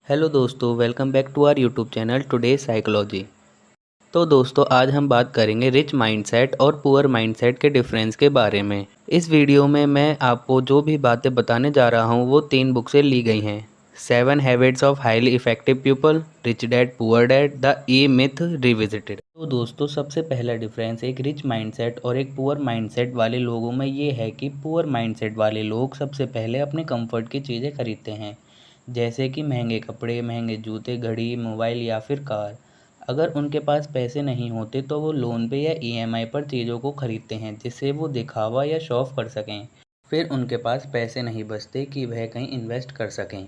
Hello दोस्तों, welcome back to our YouTube channel today psychology. तो दोस्तों, आज हम बात करेंगे रिच माइंडसेट और पुअर माइंडसेट के डिफरेंस के बारे में। इस वीडियो में मैं आपको जो भी बातें बताने जा रहा हूँ वो 3 बुक से ली गई हैं। 7 habits of highly effective people, rich dad poor dad, the E myth revisited. तो दोस्तों, सबसे पहला डिफरेंस एक रिच माइंडसेट और एक पुअर माइंडसेट वाले लोगों में ये है कि पुअर माइंडसेट वाले लोग सबसे पहले अपने कंफर्ट की चीज़ें खरीदते हैं, जैसे कि महंगे कपड़े, महंगे जूते, घड़ी, मोबाइल या फिर कार। अगर उनके पास पैसे नहीं होते तो वो लोन पे या ईएमआई पर चीज़ों को खरीदते हैं जिससे वो दिखावा या शो ऑफ कर सकें। फिर उनके पास पैसे नहीं बचते कि वह कहीं इन्वेस्ट कर सकें।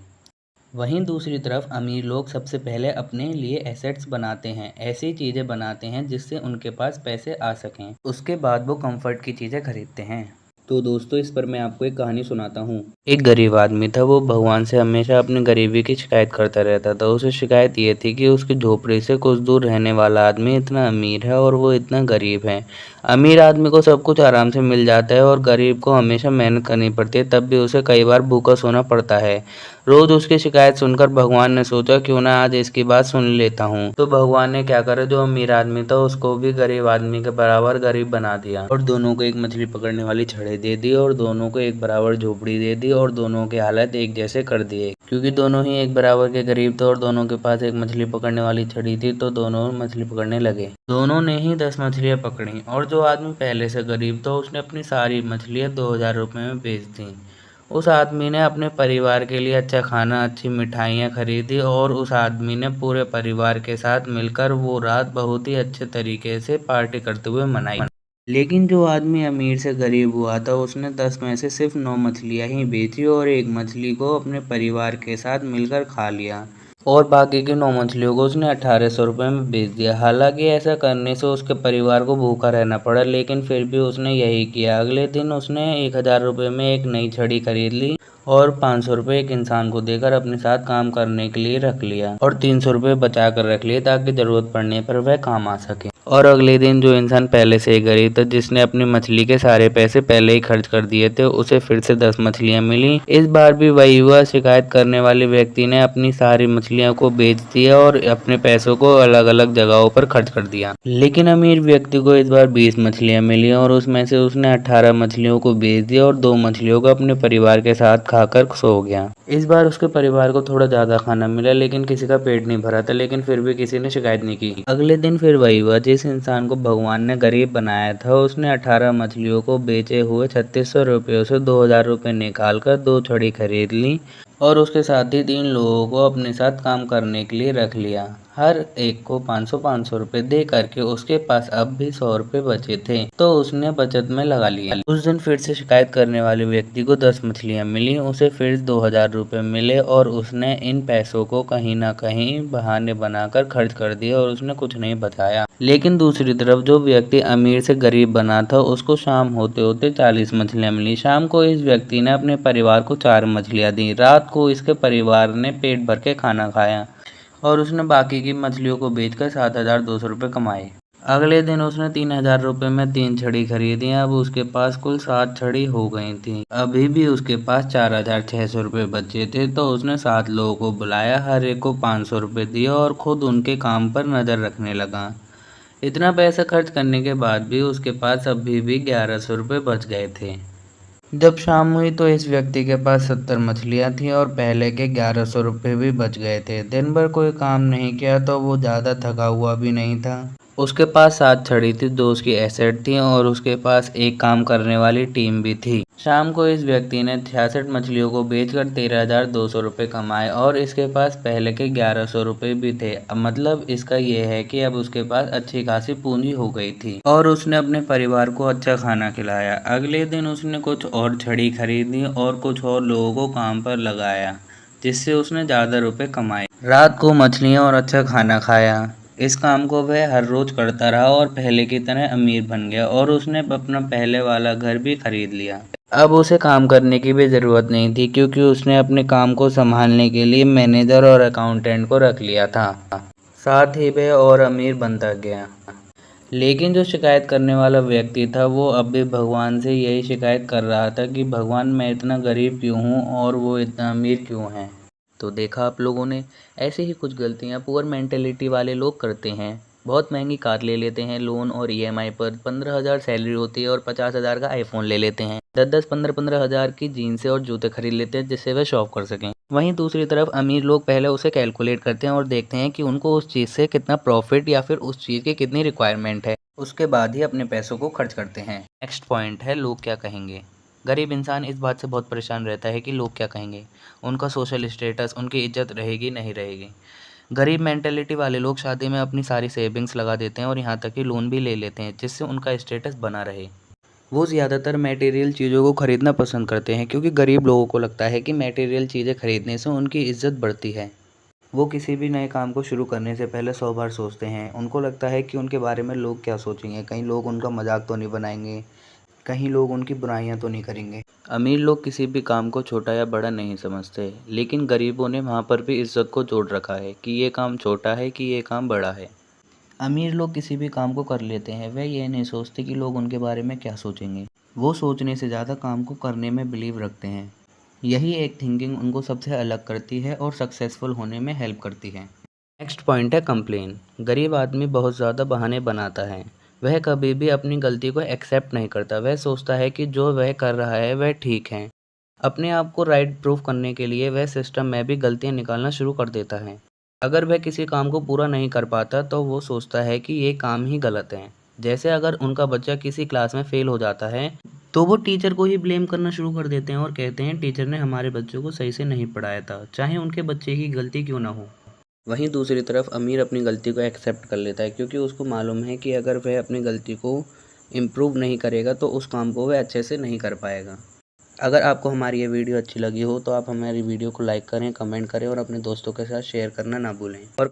वहीं दूसरी तरफ अमीर लोग सबसे पहले अपने लिए एसेट्स बनाते हैं, ऐसी चीज़ें बनाते हैं जिससे उनके पास पैसे आ सकें। उसके बाद वो कंफर्ट की चीज़ें खरीदते हैं। तो दोस्तों, इस पर मैं आपको एक कहानी सुनाता हूँ। एक गरीब आदमी था, वो भगवान से हमेशा अपनी गरीबी की शिकायत करता रहता था। उसे शिकायत ये थी कि उसकी झोपड़ी से कुछ दूर रहने वाला आदमी इतना अमीर है और वो इतना गरीब है। अमीर आदमी को सब कुछ आराम से मिल जाता है और गरीब को हमेशा मेहनत करनी पड़ती है, तब भी उसे कई बार भूखा सोना पड़ता है। रोज उसकी शिकायत सुनकर भगवान ने सोचा क्यों ना आज इसकी बात सुन लेता हूँ। तो भगवान ने क्या करा, जो अमीर आदमी था उसको भी गरीब आदमी के बराबर गरीब बना दिया और दोनों को एक मछली पकड़ने वाली छड़ी दे दी और दोनों को एक बराबर झोपड़ी दे दी और दोनों के हालत एक जैसे कर दिए। क्योंकि दोनों ही एक बराबर के गरीब थे और दोनों के पास एक मछली पकड़ने वाली छड़ी थी, तो दोनों मछली पकड़ने लगे। दोनों ने ही 10 मछलियां पकड़ी और जो आदमी पहले से गरीब था उसने अपनी सारी मछलियां 2000 रुपये में बेच दी। उस आदमी ने अपने परिवार के लिए अच्छा खाना, अच्छी मिठाइयाँ खरीदी और उस आदमी ने पूरे परिवार के साथ मिलकर वो रात बहुत ही अच्छे तरीके से पार्टी करते हुए मनाई। लेकिन जो आदमी अमीर से गरीब हुआ था उसने 10 में से सिर्फ 9 मछलियाँ ही बेची और एक मछली को अपने परिवार के साथ मिलकर खा लिया और बाकी की 9 मछलियों को उसने 1800 रुपये में बेच दिया। हालांकि ऐसा करने से उसके परिवार को भूखा रहना पड़ा, लेकिन फिर भी उसने यही किया। अगले दिन उसने 1000 रुपये में एक नई छड़ी खरीद ली और 500 रुपये एक इंसान को देकर अपने साथ काम करने के लिए रख लिया और 300 रुपये बचा कर रख लिए ताकि ज़रूरत पड़ने पर वह काम आ सके। और अगले दिन जो इंसान पहले से ही गरीब था, जिसने अपनी मछली के सारे पैसे पहले ही खर्च कर दिए थे, उसे फिर से 10 मछलियां मिली। इस बार भी वही हुआ, शिकायत करने वाले व्यक्ति ने अपनी सारी मछलियों को बेच दिया और अपने पैसों को अलग अलग जगहों पर खर्च कर दिया। लेकिन अमीर व्यक्ति को इस बार 20 मछलियां मिली और उसमें से उसने 18 मछलियों को बेच दिया और 2 मछलियों को अपने परिवार के साथ खाकर सो गया। इस बार उसके परिवार को थोड़ा ज्यादा खाना मिला, लेकिन किसी का पेट नहीं भरा था, लेकिन फिर भी किसी ने शिकायत नहीं की। अगले दिन फिर वही हुआ, जिस इंसान को भगवान ने गरीब बनाया था उसने 18 मछलियों को बेचे हुए 3600 रुपयों से 2000 रुपये निकाल कर 2 छड़ी खरीद ली और उसके साथ ही 3 लोगों को अपने साथ काम करने के लिए रख लिया। हर एक को 500 रुपये दे करके उसके पास अब भी 100 रुपये बचे थे, तो उसने बचत में लगा लिया। उस दिन फिर से शिकायत करने वाले व्यक्ति को 10 मछलियां मिली, उसे फिर 2000 रुपये मिले और उसने इन पैसों को कहीं ना कहीं बहाने बनाकर खर्च कर दिया और उसने कुछ नहीं बचाया। लेकिन दूसरी तरफ जो व्यक्ति अमीर से गरीब बना था उसको शाम होते होते 40 मछलियां मिली। शाम को इस व्यक्ति ने अपने परिवार को 4 मछलियां दी। रात को इसके परिवार ने पेट भर के खाना खाया और उसने बाकी की मछलियों को बेचकर 7200 रुपये कमाए। अगले दिन उसने 3000 रुपये में 3 छड़ी खरीदी। अब उसके पास कुल 7 छड़ी हो गई थी। अभी भी उसके पास 4600 रुपये बचे थे, तो उसने 7 लोगों को बुलाया, हर एक को 500 रुपये दिए और खुद उनके काम पर नज़र रखने लगा। इतना पैसा खर्च करने के बाद भी उसके पास अभी भी 1100 रुपये बच गए थे। जब शाम हुई तो इस व्यक्ति के पास 70 मछलियाँ थीं और पहले के 1100 रुपये भी बच गए थे। दिन भर कोई काम नहीं किया तो वो ज़्यादा थका हुआ भी नहीं था। उसके पास 7 छड़ी थी, 2 उसकी एसेट थी और उसके पास एक काम करने वाली टीम भी थी। शाम को इस व्यक्ति ने 66 मछलियों को बेचकर 13,200 रुपये कमाए और इसके पास पहले के 1100 रुपये भी थे। अब मतलब इसका ये है कि अब उसके पास अच्छी खासी पूंजी हो गई थी और उसने अपने परिवार को अच्छा खाना खिलाया। अगले दिन उसने कुछ और छड़ी खरीदी और कुछ और लोगों को काम पर लगाया, जिससे उसने ज़्यादा रुपये कमाए। रात को मछलियाँ और अच्छा खाना खाया। इस काम को वह हर रोज करता रहा और पहले की तरह अमीर बन गया और उसने अपना पहले वाला घर भी खरीद लिया। अब उसे काम करने की भी ज़रूरत नहीं थी, क्योंकि उसने अपने काम को संभालने के लिए मैनेजर और अकाउंटेंट को रख लिया था। साथ ही वह और अमीर बनता गया। लेकिन जो शिकायत करने वाला व्यक्ति था वो अब भी भगवान से यही शिकायत कर रहा था कि भगवान, मैं इतना गरीब क्यों हूँ और वो इतना अमीर क्यों है। तो देखा आप लोगों ने, ऐसे ही कुछ गलतियाँ पुअर मेंटेलिटी वाले लोग करते हैं। बहुत महंगी कार ले लेते हैं लोन और ईएमआई पर, 15,000 सैलरी होती है और 50,000 का आईफोन ले लेते हैं। 10-10, 15-15 हज़ार की जीन्सें और जूते खरीद लेते हैं जिससे वे शॉप कर सकें। वहीं दूसरी तरफ अमीर लोग पहले उसे कैलकुलेट करते हैं और देखते हैं कि उनको उस चीज़ से कितना प्रॉफिट या फिर उस चीज़ की कितनी रिक्वायरमेंट है, उसके बाद ही अपने पैसों को खर्च करते हैं। नेक्स्ट पॉइंट है लोग क्या कहेंगे। गरीब इंसान इस बात से बहुत परेशान रहता है कि लोग क्या कहेंगे, उनका सोशल स्टेटस, उनकी इज्जत रहेगी नहीं रहेगी। गरीब मेंटेलिटी वाले लोग शादी में अपनी सारी सेविंग्स लगा देते हैं और यहाँ तक कि लोन भी ले लेते हैं जिससे उनका स्टेटस बना रहे। वो ज़्यादातर मटेरियल चीज़ों को खरीदना पसंद करते हैं क्योंकि गरीब लोगों को लगता है कि मटेरियल चीज़ें खरीदने से उनकी इज्जत बढ़ती है। वो किसी भी नए काम को शुरू करने से पहले 100 बार सोचते हैं। उनको लगता है कि उनके बारे में लोग क्या सोचेंगे, कहीं लोग उनका मजाक तो नहीं बनाएंगे, कहीं लोग उनकी बुराइयां तो नहीं करेंगे। अमीर लोग किसी भी काम को छोटा या बड़ा नहीं समझते, लेकिन गरीबों ने वहाँ पर भी इज्जत को जोड़ रखा है कि ये काम छोटा है कि ये काम बड़ा है। अमीर लोग किसी भी काम को कर लेते हैं, वह ये नहीं सोचते कि लोग उनके बारे में क्या सोचेंगे। वो सोचने से ज़्यादा काम को करने में बिलीव रखते हैं। यही एक थिंकिंग उनको सबसे अलग करती है और सक्सेसफुल होने में हेल्प करती है। नेक्स्ट पॉइंट है कंप्लेन। गरीब आदमी बहुत ज़्यादा बहाने बनाता है। वह कभी भी अपनी गलती को एक्सेप्ट नहीं करता। वह सोचता है कि जो वह कर रहा है वह ठीक है। अपने आप को राइट प्रूफ करने के लिए वह सिस्टम में भी गलतियाँ निकालना शुरू कर देता है। अगर वह किसी काम को पूरा नहीं कर पाता तो वो सोचता है कि ये काम ही गलत है। जैसे अगर उनका बच्चा किसी क्लास में फेल हो जाता है तो वो टीचर को ही ब्लेम करना शुरू कर देते हैं और कहते हैं टीचर ने हमारे बच्चों को सही से नहीं पढ़ाया था, चाहे उनके बच्चे की गलती क्यों ना हो। वहीं दूसरी तरफ अमीर अपनी गलती को एक्सेप्ट कर लेता है क्योंकि उसको मालूम है कि अगर वह अपनी गलती को इम्प्रूव नहीं करेगा तो उस काम को वह अच्छे से नहीं कर पाएगा। अगर आपको हमारी ये वीडियो अच्छी लगी हो तो आप हमारी वीडियो को लाइक करें, कमेंट करें और अपने दोस्तों के साथ शेयर करना ना भूलें। और